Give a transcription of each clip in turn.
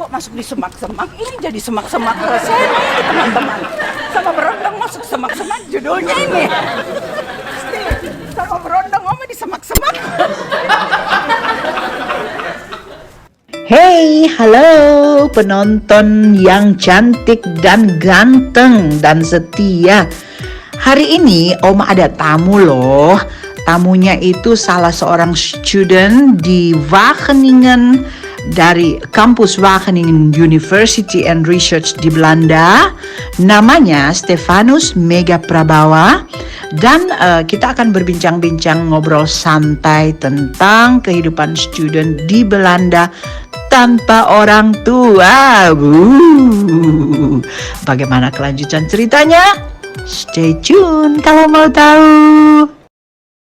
kok masuk di semak-semak, ini jadi semak-semak saya teman-teman. Sama berondong masuk semak-semak, judulnya ini. Sama berondong Oma di semak-semak. Hey, halo penonton yang cantik dan ganteng dan setia. Hari ini Oma ada tamu loh. Tamunya itu salah seorang student di Wageningen dari kampus Wageningen University and Research di Belanda. Namanya Stefanus Mega Prabawa. Dan kita akan berbincang-bincang ngobrol santai tentang kehidupan student di Belanda tanpa orang tua. Bagaimana kelanjutan ceritanya? Stay tune kalau mau tahu.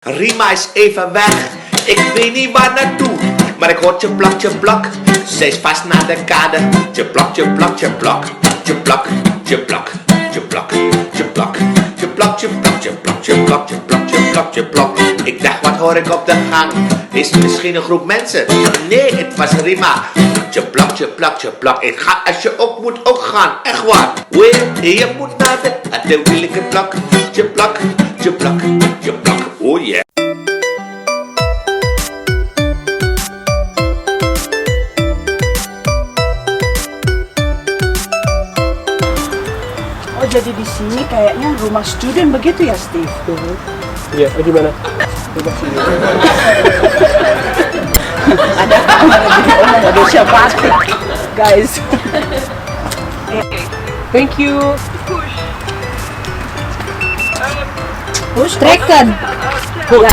Rima is even weg, ik weet niet waar naartoe. Maar ik hoor tjeplak, tjeplak, zij is vast naar de kade. Tjeplak, tjeplak, tjeplak, tjeplak, tjeplak, tjeplak, tjeplak, tjeplak, tjeplak, tjeplak, tjeplak, tjeplak, tjeplak, tjeplak. Ik dacht, wat hoor ik op de gang? Is het misschien een groep mensen? Nee, het was Rima. Tjeplak, tjeplak, tjeplak. Ik ga als je op moet ook gaan, echt waar. Je moet naar de wielige plak. Tjeplak, tjeplak, tjeplak. Oh yeah. Oh, jadi di sini kayaknya rumah student begitu ya, Steve? Iya, di mana? Ada kamar di Oma ada siapa? Guys. Thank you. Push Trekken. Pull.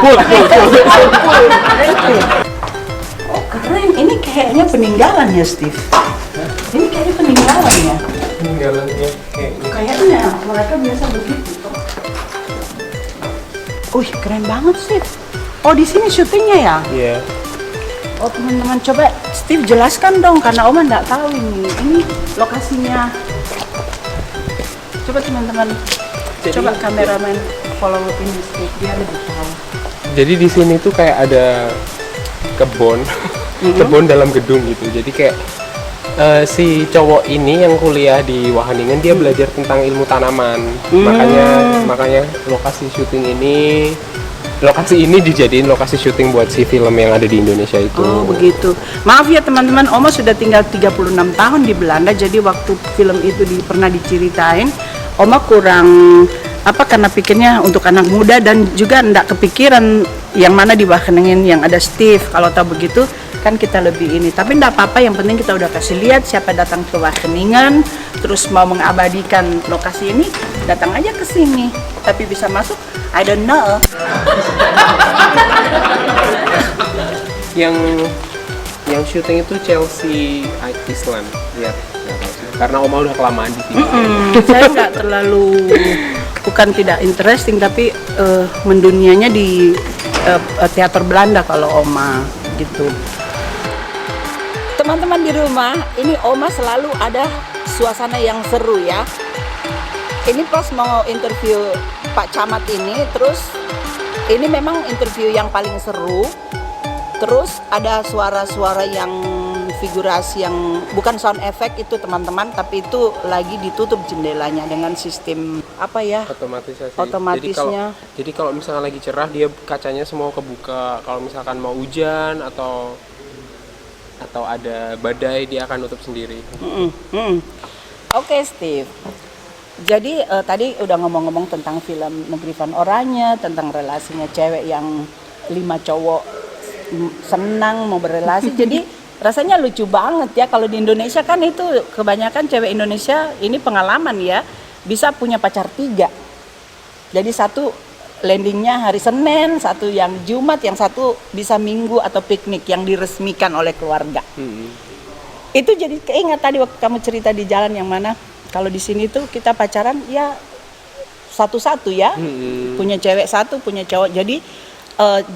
Oh, keren. Ini kayaknya peninggalan ya, Steve? Ini kayaknya peninggalan ya? Peninggalannya kayaknya. Kayaknya mereka biasa begitu. Wih, keren banget, Steve. Oh, di sini syutingnya ya? Iya. Oh, teman-teman, coba Steve jelaskan dong, karena Oma nggak tahu ini. Ini lokasinya. Coba teman-teman, coba kameramen follow ini Steve, dia lebih tahu. Jadi di sini tuh kayak ada kebun, kebun dalam gedung gitu. Jadi kayak si cowok ini yang kuliah di Wageningen dia belajar tentang ilmu tanaman. Makanya lokasi ini dijadiin lokasi syuting buat si film yang ada di Indonesia itu. Oh, begitu. Maaf ya teman-teman, Oma sudah tinggal 36 tahun di Belanda. Jadi waktu film itu pernah diceritain, Oma kurang karena pikirnya untuk anak muda dan juga enggak kepikiran yang mana di Wageningen yang ada Steve. Kalau tahu begitu kan kita lebih ini. Tapi enggak apa-apa, yang penting kita udah kasih lihat siapa datang ke Wageningen terus mau mengabadikan lokasi ini, datang aja ke sini. Tapi bisa masuk, I don't know. Yang syuting itu Chelsea Island, ya. Karena Oma udah kelamaan di sini. Saya nggak terlalu, bukan tidak interesting, tapi mendunianya di teater Belanda kalau Oma gitu. Teman-teman di rumah, ini Oma selalu ada suasana yang seru ya. Ini pas mau interview Pak Camat ini, terus ini memang interview yang paling seru. Terus ada suara-suara yang figurasi yang bukan sound effect itu teman-teman, tapi itu lagi ditutup jendelanya dengan sistem otomatisnya. Jadi kalau misalnya lagi cerah dia kacanya semua kebuka. Kalau misalkan mau hujan atau ada badai dia akan nutup sendiri. Oke, Steve. Jadi tadi udah ngomong-ngomong tentang film Negeri Van Oranje, tentang relasinya cewek yang 5 cowok senang mau berrelasi. Jadi rasanya lucu banget ya, kalau di Indonesia kan itu kebanyakan cewek Indonesia ini pengalaman ya, bisa punya pacar 3. Jadi satu landingnya hari Senin, satu yang Jumat, yang satu bisa Minggu atau piknik yang diresmikan oleh keluarga. Itu jadi keingat tadi waktu kamu cerita di jalan yang mana, kalau di sini tuh kita pacaran ya satu-satu ya, punya cewek satu, punya cowok.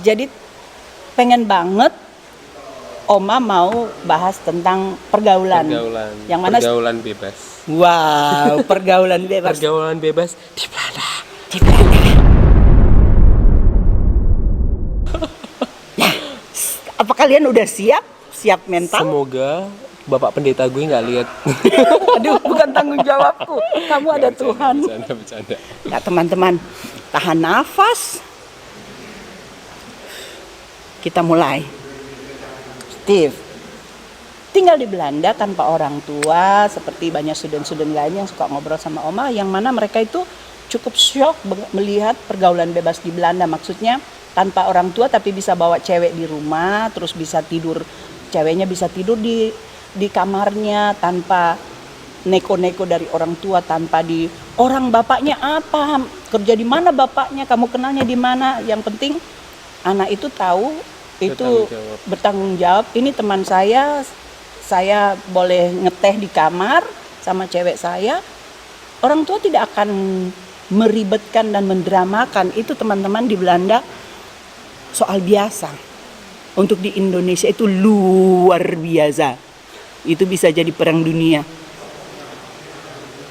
Jadi pengen banget Oma mau bahas tentang pergaulan. Yang mana pergaulan bebas. Wow, pergaulan bebas. Pergaulan bebas di Belanda. Ya, apa kalian udah siap? Siap mental? Semoga bapak pendeta gue nggak lihat. Aduh, bukan tanggung jawabku. Kamu ada Tuhan. Bercanda. Ya teman-teman, tahan nafas. Kita mulai. Steve, tinggal di Belanda tanpa orang tua, seperti banyak student-student lain yang suka ngobrol sama Oma, yang mana mereka itu cukup shock melihat pergaulan bebas di Belanda. Maksudnya tanpa orang tua tapi bisa bawa cewek di rumah, terus bisa tidur, ceweknya bisa tidur di kamarnya tanpa neko-neko dari orang tua, tanpa di orang bapaknya apa, kerja di mana bapaknya, kamu kenalnya di mana. Yang penting anak itu tahu itu bertanggung jawab. Ini teman saya boleh ngeteh di kamar sama cewek saya. Orang tua tidak akan meribetkan dan mendramakan. Itu teman-teman di Belanda soal biasa. Untuk di Indonesia itu luar biasa. Itu bisa jadi perang dunia.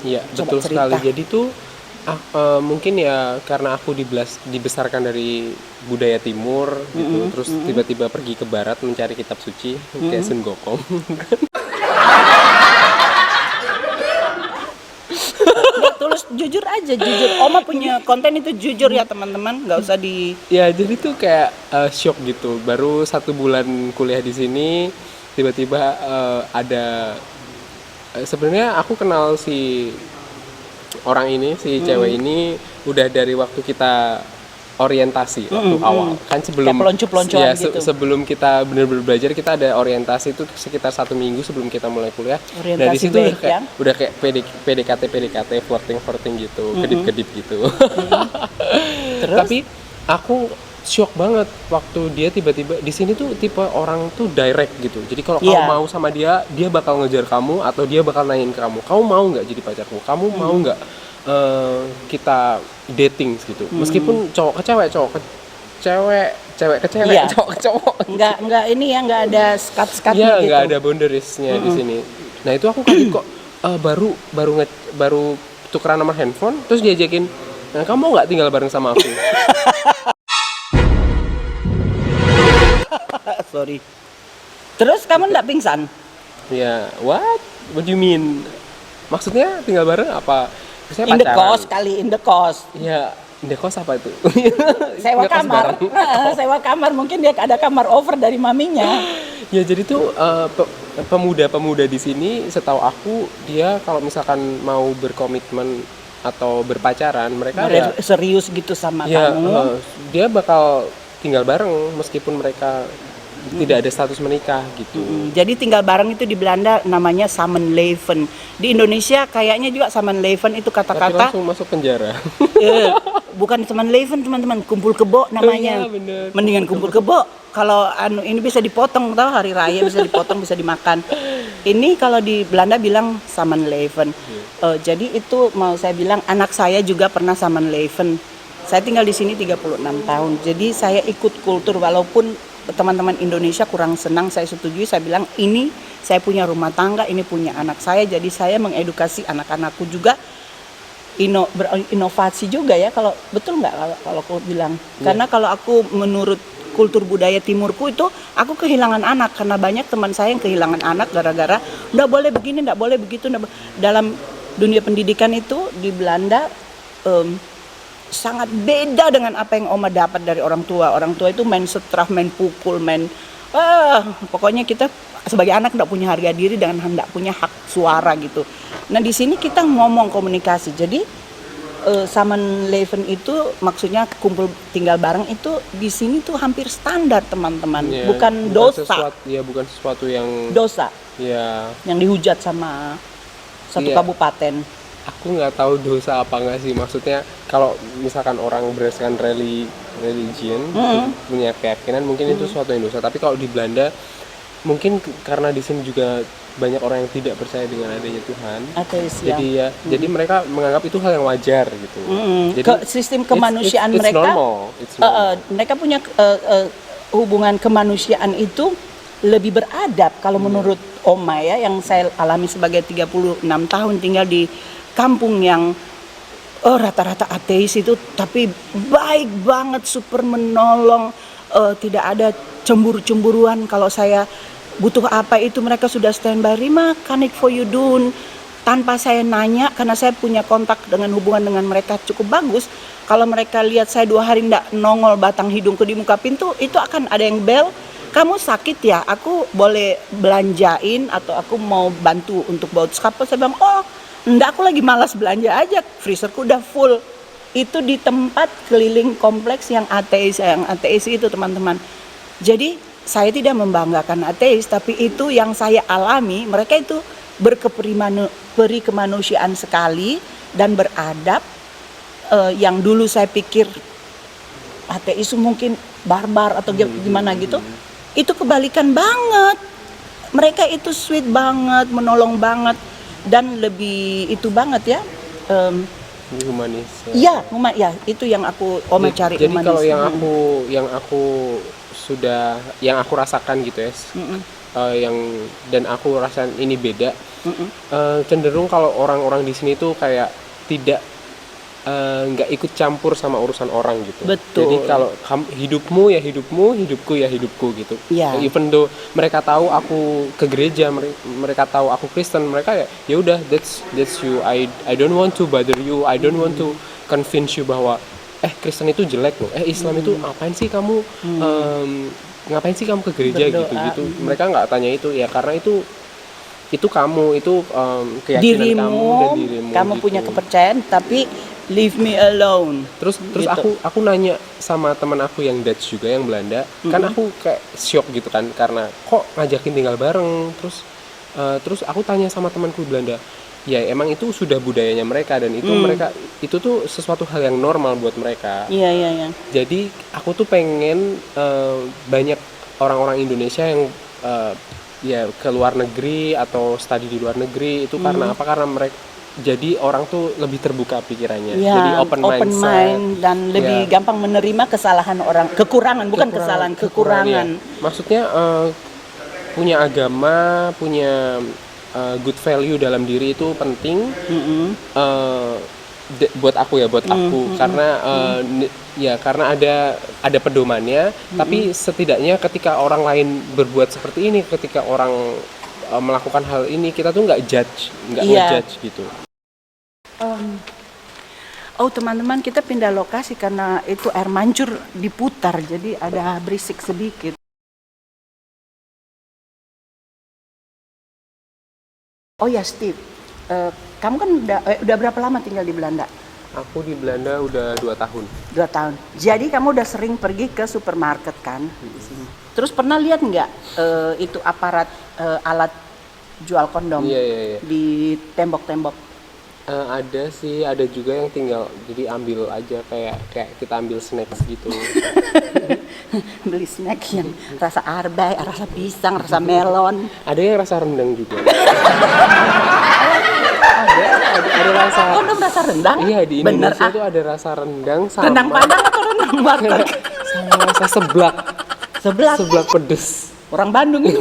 Iya, Coba betul cerita. sekali. Jadi tuh mungkin ya karena aku dibesarkan dari budaya timur gitu, terus tiba-tiba pergi ke barat mencari kitab suci kayak Sun Gokong. Ya, tulus jujur aja, jujur. Oma punya konten itu jujur ya teman-teman, nggak usah di. Ya jadi tuh kayak shock gitu. Baru 1 bulan kuliah di sini tiba-tiba ada sebenarnya aku kenal si orang ini, si cewek ini udah dari waktu kita orientasi waktu awal kan, sebelum Kayak pelonco-peloncoan ya, gitu. sebelum kita benar-benar belajar, kita ada orientasi itu sekitar 1 minggu sebelum kita mulai kuliah. Orientasi Nah di situ baik, ya? udah kayak PDKT flirting gitu, kedip-kedip gitu. Terus? Tapi aku shock banget waktu dia tiba-tiba di sini tuh tipe orang tuh direct gitu. Jadi kalau kamu Iya. mau sama dia bakal ngejar kamu atau dia bakal nanyain ke kamu mau nggak jadi pacarku? Kamu mau nggak kita dating gitu? Meskipun cowok ke cewek, cewek ke cewek, Iya. cowok ke cowok. Nggak ini ya, nggak ada skat-skatnya Iya, gitu. nggak ada boundariesnya di sini. Nah itu aku kaget kok. Baru tukeran nomor handphone, terus diajakin, nah, kamu mau nggak tinggal bareng sama aku? Sorry. Terus kamu nggak pingsan? Ya, what? What do you mean? Maksudnya tinggal bareng apa? Saya In the pacaran. cost kali, in the cost. Ya, in the cost apa itu? Sewa In the cost kamar. bareng. Sewa kamar, mungkin dia ada kamar over dari maminya. Ya jadi tuh pemuda-pemuda di sini, setahu aku dia kalau misalkan mau berkomitmen atau berpacaran, mereka ada, Serius gitu sama ya kamu. dia bakal tinggal bareng meskipun mereka tidak ada status menikah gitu. Jadi tinggal bareng itu di Belanda namanya samenleven. Di Indonesia kayaknya juga samenleven itu Tapi kata-kata langsung masuk penjara. bukan samenleven teman-teman, kumpul kebo namanya. Oh iya, bener. Mendingan kumpul kebo. Kalau ini bisa dipotong, tahu hari raya bisa dipotong, bisa dimakan. Ini kalau di Belanda bilang samenleven. Jadi itu mau saya bilang, anak saya juga pernah samenleven. Saya tinggal di sini 36 tahun. Jadi saya ikut kultur, walaupun teman-teman Indonesia kurang senang, saya setujui. Saya bilang ini saya punya rumah tangga, ini punya anak saya. Jadi saya mengedukasi anak-anakku juga, berinovasi juga ya. Kalau betul nggak kalau aku bilang? Karena kalau aku menurut kultur budaya timurku itu, aku kehilangan anak karena banyak teman saya yang kehilangan anak gara-gara nggak boleh begini, nggak boleh begitu. Dalam dunia pendidikan itu di Belanda sangat beda dengan apa yang Oma dapat dari orang tua. Orang tua itu main setrah, main pukul, pokoknya kita sebagai anak tidak punya harga diri dan tidak punya hak suara gitu. Nah di sini kita ngomong komunikasi. Jadi samenleven itu maksudnya kumpul tinggal bareng itu di sini tuh hampir standar teman-teman, Ya, bukan dosa. Bukan sesuatu yang Dosa ya. yang dihujat sama satu Iya. kabupaten. Aku nggak tahu dosa apa nggak sih, maksudnya kalau misalkan orang berdasarkan religion punya keyakinan mungkin itu sesuatu yang dosa, tapi kalau di Belanda mungkin karena di sini juga banyak orang yang tidak percaya dengan adanya Tuhan, Ateis ya. jadi mereka menganggap itu hal yang wajar gitu. Jadi Sistem kemanusiaan it's mereka normal. It's normal. mereka punya hubungan kemanusiaan itu lebih beradab kalau menurut Oma ya, yang saya alami sebagai 36 tahun tinggal di kampung yang rata-rata ateis itu, tapi baik banget, super menolong, tidak ada cemburu-cemburuan. Kalau saya butuh apa itu mereka sudah standby. Rima, can it for you done? Tanpa saya nanya, karena saya punya kontak dengan hubungan dengan mereka cukup bagus. Kalau mereka lihat saya 2 hari ndak nongol batang hidungku di muka pintu, itu akan ada yang bel, kamu sakit ya, aku boleh belanjain atau aku mau bantu untuk baut skapel. Saya bilang, oh ndak, aku lagi malas belanja aja, freezerku udah full. Itu di tempat keliling kompleks yang ateis itu teman-teman. Jadi saya tidak membanggakan ateis, tapi itu yang saya alami. Mereka itu berkemanusiaan sekali dan beradab. Yang dulu saya pikir ateis mungkin barbar atau gimana gitu, itu kebalikan banget. Mereka itu sweet banget, menolong banget, dan lebih itu banget ya. Humanis. Ya, itu yang Oma cari. Jadi humanis. kalau yang aku rasakan gitu ya, dan aku rasain ini beda. Cenderung kalau orang-orang di sini tuh kayak tidak nggak ikut campur sama urusan orang gitu. Betul. Jadi kalau hidupmu ya hidupmu, hidupku ya hidupku gitu. Yeah. Even though mereka tahu aku ke gereja, mereka tahu aku Kristen, mereka ya udah that's you. I don't want to bother you. I don't want to convince you bahwa Kristen itu jelek loh. Islam itu ngapain sih kamu ngapain sih kamu ke gereja gitu. Mereka nggak tanya itu ya, karena itu kamu, itu keyakinan kamu dan dirimu. Kamu gitu. punya kepercayaan, tapi leave me alone. Terus gitu. aku nanya sama teman aku yang Dutch juga, yang Belanda. Kan aku kayak shock gitu kan, karena kok ngajakin tinggal bareng. Terus aku tanya sama temanku Belanda, ya emang itu sudah budayanya mereka, dan itu mereka itu tuh sesuatu hal yang normal buat mereka. Iya. Jadi aku tuh pengen banyak orang-orang Indonesia yang ya ke luar negeri atau studi di luar negeri itu karena apa? Karena mereka jadi orang tuh lebih terbuka pikirannya, ya, jadi open mind dan lebih gampang menerima kesalahan orang, kekurangan. Ya. Maksudnya punya agama, punya good value dalam diri itu penting. Buat aku karena karena ada pedomannya. Tapi setidaknya ketika orang lain berbuat seperti ini, ketika orang melakukan hal ini, kita tuh nggak ngejudge gitu. Teman-teman, kita pindah lokasi karena itu air mancur diputar, jadi ada berisik sedikit. Oh ya Steve, kamu kan udah berapa lama tinggal di Belanda? Aku di Belanda udah 2 tahun. 2 tahun. Jadi kamu udah sering pergi ke supermarket kan di sini. Terus pernah lihat nggak itu aparat alat jual kondom di tembok-tembok? Ada sih, ada juga yang tinggal jadi ambil aja kayak kita ambil snacks gitu. Beli snack yang rasa arbay, rasa pisang, rasa melon. Ada yang rasa rendang juga. ada rasa. Kondom rasa rendang? Iya, di Indonesia tuh ada rasa rendang sama rendang padang atau rendang warteg? sama rasa seblak. Seblak pedes. Orang Bandung itu.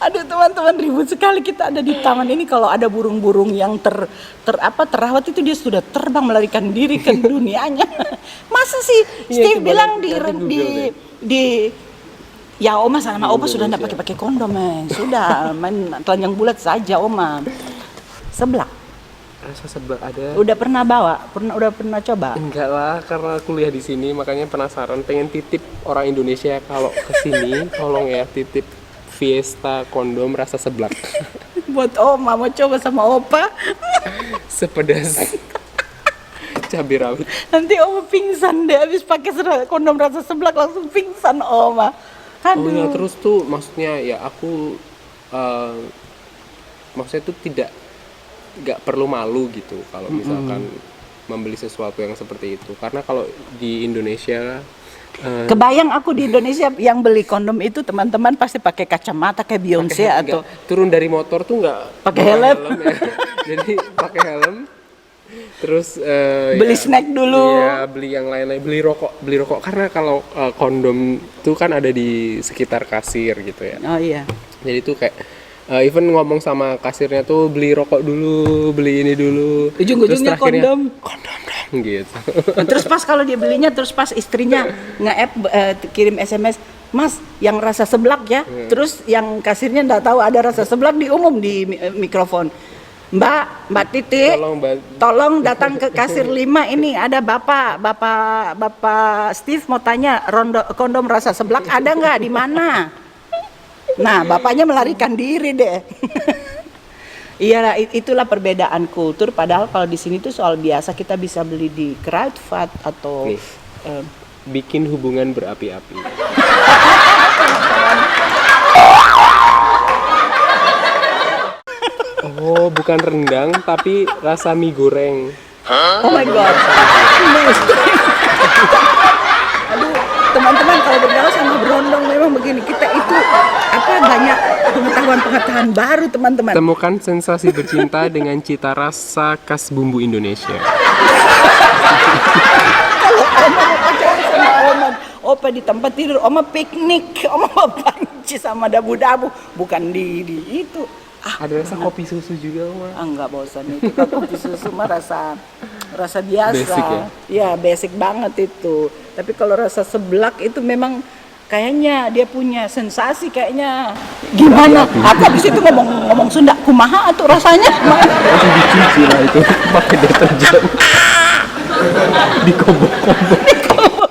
Aduh teman-teman, ribut sekali kita ada di taman ini. Kalau ada burung-burung yang terawat itu, dia sudah terbang melarikan diri ke dunianya. Masa sih Steve bilang di ya Oma sama Opa sudah enggak pakai kondom sudah main telanjang bulat saja Oma. Seblak. Rasa seblak ada. Udah pernah bawa? Udah pernah coba? Enggak lah, karena kuliah di sini makanya penasaran, pengen titip orang Indonesia kalau ke sini tolong ya titip Fiesta kondom rasa seblak. Buat Oma, mau coba sama Opa. Sepedas cabai rawit. Nanti Oma pingsan deh, habis pakai kondom rasa seblak langsung pingsan Oma. Aduh. Oh ya, terus tuh maksudnya ya aku maksudnya tuh nggak perlu malu gitu kalau misalkan membeli sesuatu yang seperti itu, karena kalau di Indonesia kebayang aku di Indonesia yang beli kondom itu teman-teman pasti pakai kacamata kayak Beyonce atau turun dari motor tuh nggak pakai helm ya. Jadi pakai helm, terus beli snack dulu, ya beli yang lain-lain, beli rokok karena kalau kondom tuh kan ada di sekitar kasir gitu ya. Oh iya. Jadi tuh kayak even ngomong sama kasirnya tuh beli rokok dulu, beli ini dulu. Ujung-ujungnya kondom dong gitu. Terus pas kalau dia belinya, terus pas istrinya nge-app kirim SMS, Mas yang rasa seblak ya, terus yang kasirnya nggak tahu ada rasa seblak diumum di mikrofon. Mbak Titi, tolong datang ke kasir 5 ini ada bapak Steve mau tanya kondom rasa seblak ada nggak di mana? Nah bapaknya melarikan diri deh. Iya, itulah perbedaan kultur. Padahal kalau di sini tuh soal biasa kita bisa beli di Kruidvat atau bikin hubungan berapi-api. Oh, bukan rendang tapi rasa mie goreng. Oh my god. Aduh, teman-teman kalau bergaul sama berondong memang begini. Kita itu banyak pengetahuan baru, teman-teman. Temukan sensasi bercinta dengan cita rasa khas bumbu Indonesia. Kalau Oma mau pacaran sama Oma, Opa di tempat tidur, Oma piknik, Oma mau panci sama dabu-dabu, bukan di itu. Ada rasa kopi susu juga, Oma. Enggak bosan itu. Kalau kopi susu mah rasa biasa. Basic ya? Ya, basic banget itu. Tapi kalau rasa seblak itu memang kayaknya dia punya sensasi kayaknya gimana? Aku habis itu ngomong Sunda, kumaha atau rasanya? Masih dicuci lah itu pakai deterjen. Dikobok-kobok.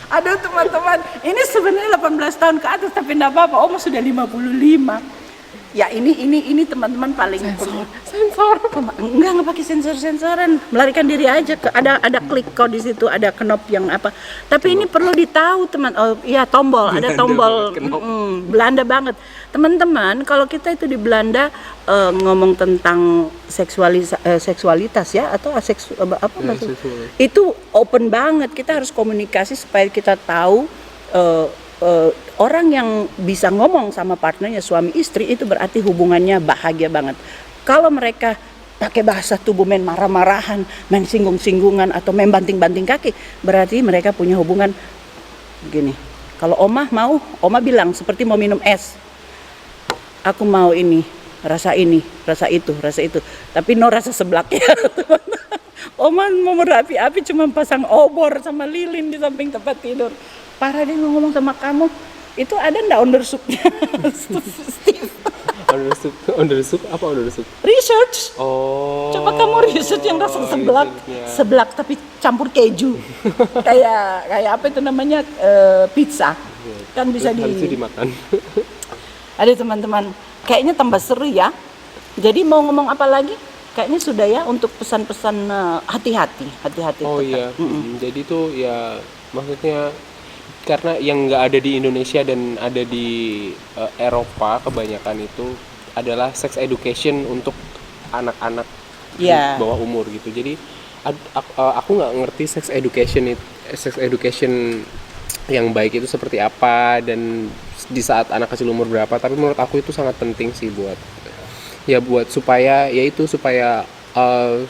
Aduh teman-teman, ini sebenarnya 18 tahun ke atas tapi enggak apa-apa. Oma sudah 55. Ya ini teman-teman paling sensor. Enggak pakai sensoran, melarikan diri aja ke ada klik kok di situ, ada knop yang apa. Tapi ini perlu ditahu teman. Oh iya tombol, ada tombol. Belanda banget. Teman-teman, kalau kita itu di Belanda ngomong tentang seksualitas ya atau apa maksud? Itu open banget. Kita harus komunikasi supaya kita tahu orang yang bisa ngomong sama partnernya suami istri itu berarti hubungannya bahagia banget. Kalau mereka pakai bahasa tubuh main marah-marahan, main singgung-singgungan atau main banting-banting kaki, berarti mereka punya hubungan begini. Kalau Oma bilang seperti mau minum es. Aku mau ini, rasa itu. Tapi no rasa seblak ya. Oma mau berapi-api cuma pasang obor sama lilin di samping tempat tidur. Parah dia ngomong sama kamu, itu ada ndak undersupnya? Steve. Undersup apa undersup? Research. Oh. Coba kamu research yang rasa seblak tapi campur keju. kayak apa itu namanya pizza. Kan bisa Harus dimakan. Ada teman-teman, kayaknya tambah seru ya. Jadi mau ngomong apa lagi? Kayaknya sudah ya untuk pesan-pesan hati-hati. Oh iya. Jadi tuh ya maksudnya karena yang nggak ada di Indonesia dan ada di Eropa kebanyakan itu adalah sex education untuk anak-anak di bawah umur gitu. Jadi aku nggak ngerti sex education yang baik itu seperti apa dan di saat anak kecil umur berapa. Tapi menurut aku itu sangat penting sih buat supaya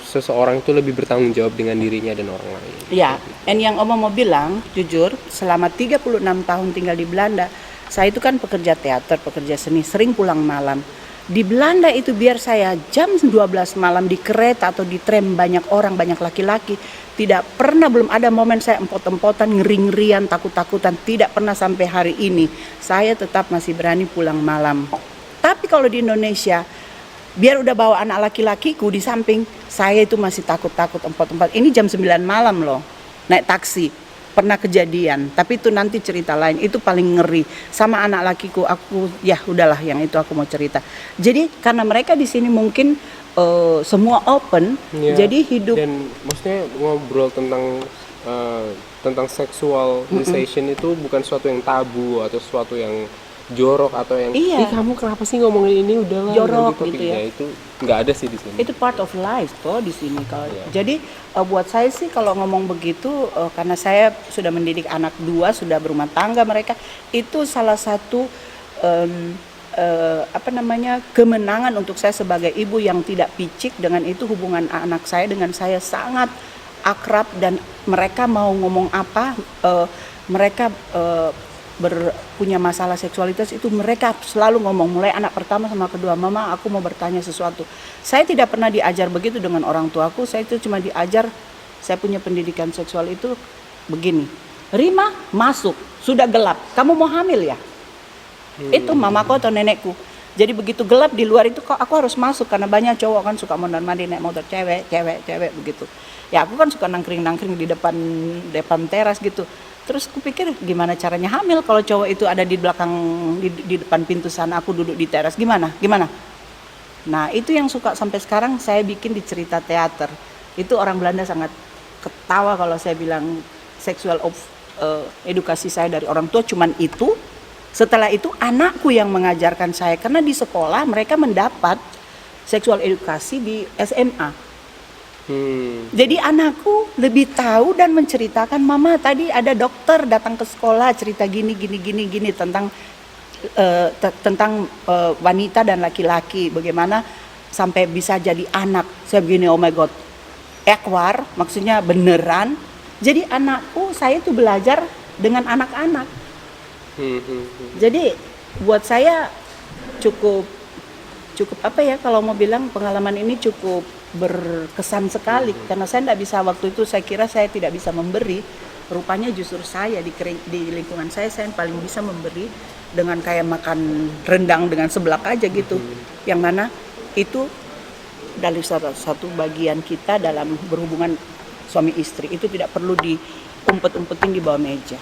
seseorang itu lebih bertanggung jawab dengan dirinya dan orang lain. Ya, and yang Oma mau bilang, jujur, selama 36 tahun tinggal di Belanda, saya itu kan pekerja teater, pekerja seni, sering pulang malam. Di Belanda itu biar saya jam 12 malam di kereta atau di tram banyak orang, banyak laki-laki, belum ada momen saya empot-empotan, ngeri-ngerian, takut-takutan, tidak pernah sampai hari ini. Saya tetap masih berani pulang malam. Tapi kalau di Indonesia, biar udah bawa anak laki-lakiku di samping, saya itu masih takut-takut empat-empat. Ini jam 9 malam loh, naik taksi. Pernah kejadian, tapi itu nanti cerita lain. Itu paling ngeri. Sama anak lakiku, ya udahlah yang itu aku mau cerita. Jadi karena mereka di sini mungkin semua open, jadi hidup. Dan maksudnya ngobrol tentang sexualization itu bukan sesuatu yang tabu atau sesuatu yang jorok atau yang kamu kenapa sih ngomongin ini udahlah jorok gitu ya. Itu nggak ada sih di sini. Itu part of life toh di sini kalau. Jadi buat saya sih kalau ngomong begitu karena saya sudah mendidik anak 2, sudah berumah tangga mereka, itu salah satu kemenangan untuk saya sebagai ibu yang tidak picik. Dengan itu hubungan anak saya dengan saya sangat akrab dan mereka mau ngomong apa mereka punya masalah seksualitas itu mereka selalu ngomong, mulai anak pertama sama kedua, mama aku mau bertanya sesuatu. Saya tidak pernah diajar begitu dengan orang tuaku, saya itu cuma diajar, saya punya pendidikan seksual itu begini. Rima masuk, sudah gelap. Kamu mau hamil ya? Itu mamaku atau nenekku. Jadi begitu gelap di luar itu kok aku harus masuk karena banyak cowok kan suka mondar-mandir naik motor cewek begitu. Ya aku kan suka nangkring di depan teras gitu. Terus aku pikir gimana caranya hamil kalau cowok itu ada di belakang di depan pintu sana, aku duduk di teras gimana? Nah, itu yang suka sampai sekarang saya bikin di cerita teater. Itu orang Belanda sangat ketawa kalau saya bilang seksual edukasi saya dari orang tua cuman itu. Setelah itu anakku yang mengajarkan saya karena di sekolah mereka mendapat seksual edukasi di SMA. Jadi anakku lebih tahu dan menceritakan, mama tadi ada dokter datang ke sekolah cerita gini tentang wanita dan laki-laki, bagaimana sampai bisa jadi anak. Saya begini, oh my god, ekwar maksudnya beneran. Jadi anakku, saya tuh belajar dengan anak-anak. Jadi buat saya cukup apa ya kalau mau bilang pengalaman ini cukup berkesan sekali karena saya tidak bisa waktu itu, saya kira saya tidak bisa memberi, rupanya justru saya di lingkungan saya yang paling bisa memberi dengan kayak makan rendang dengan seblak aja gitu, yang mana itu dari satu bagian kita dalam berhubungan suami istri itu tidak perlu diumpet-umpetin di bawah meja.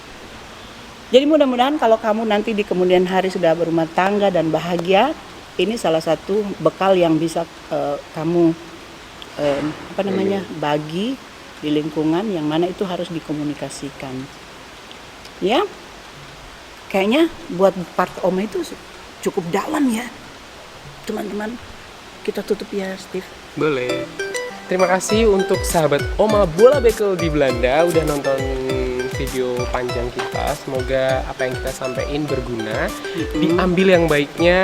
Jadi mudah-mudahan kalau kamu nanti di kemudian hari sudah berumah tangga dan bahagia, ini salah satu bekal yang bisa kamu bagi di lingkungan yang mana itu harus dikomunikasikan. Ya, kayaknya buat part Oma itu cukup dalam ya, teman-teman. Kita tutup ya, Steve. Boleh. Terima kasih untuk sahabat Oma Bola Bekel di Belanda udah nonton video panjang kita. Semoga apa yang kita sampaikan berguna. Diambil yang baiknya,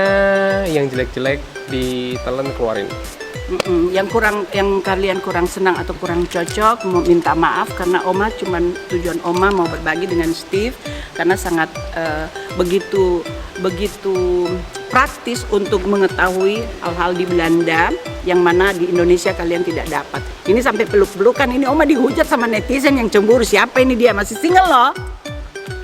yang jelek-jelek ditelan keluarin. Yang kalian kurang senang atau kurang cocok, mau minta maaf karena Oma tujuan Oma mau berbagi dengan Steve karena sangat begitu praktis untuk mengetahui hal-hal di Belanda yang mana di Indonesia kalian tidak dapat. Ini sampai peluk-pelukan, ini Oma dihujat sama netizen yang cemburu, siapa ini dia masih single loh.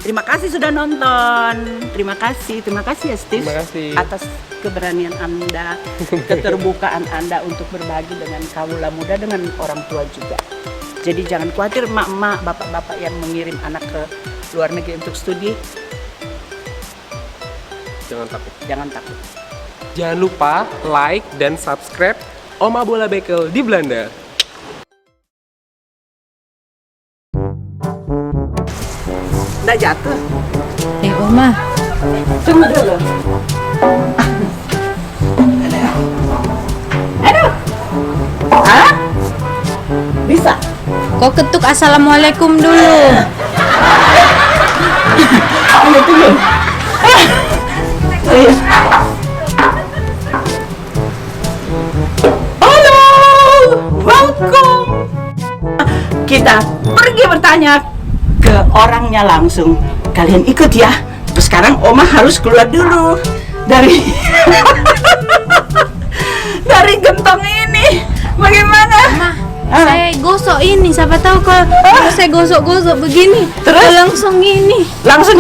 Terima kasih sudah nonton. Terima kasih ya Steve atas keberanian Anda, keterbukaan Anda untuk berbagi dengan kaula muda, dengan orang tua juga. Jadi jangan khawatir emak-emak, bapak-bapak yang mengirim anak ke luar negeri untuk studi. Jangan takut. Jangan lupa like dan subscribe Oma Bola Bekel di Belanda. Udah jatuh. Oma. Tunggu dulu. Aduh. Hah? Bisa? Kok ketuk assalamualaikum dulu. Tunggu. Halo, welcome. Kita pergi bertanya ke orangnya langsung. Kalian ikut ya. Terus sekarang Oma harus keluar dulu dari dari gentong ini. Bagaimana? Ma, saya gosok ini. Siapa tahu kalau saya gosok-gosok begini, terus langsung ini. Langsung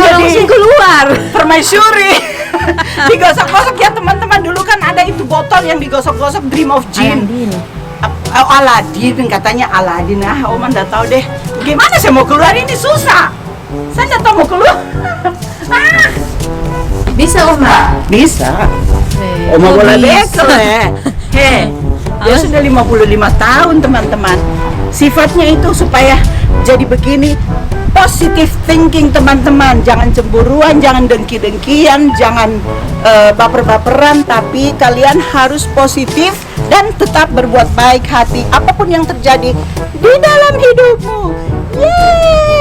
keluar. Permaisuri. Digosok-gosok ya teman-teman. Dulu kan ada itu botol yang digosok-gosok, Dream of Gin. Aladin katanya Aladin. Oma nggak tahu deh. Gimana saya mau keluar ini susah. Saya nggak tahu mau keluar. Bisa Oma? Bisa. Oma Bola Bekel ya. Dia sudah 55 tahun teman-teman. Sifatnya itu supaya jadi begini. Positive thinking teman-teman, jangan cemburuan, jangan dengki-dengkian, jangan baper-baperan, tapi kalian harus positif dan tetap berbuat baik hati apapun yang terjadi di dalam hidupmu. Yeay!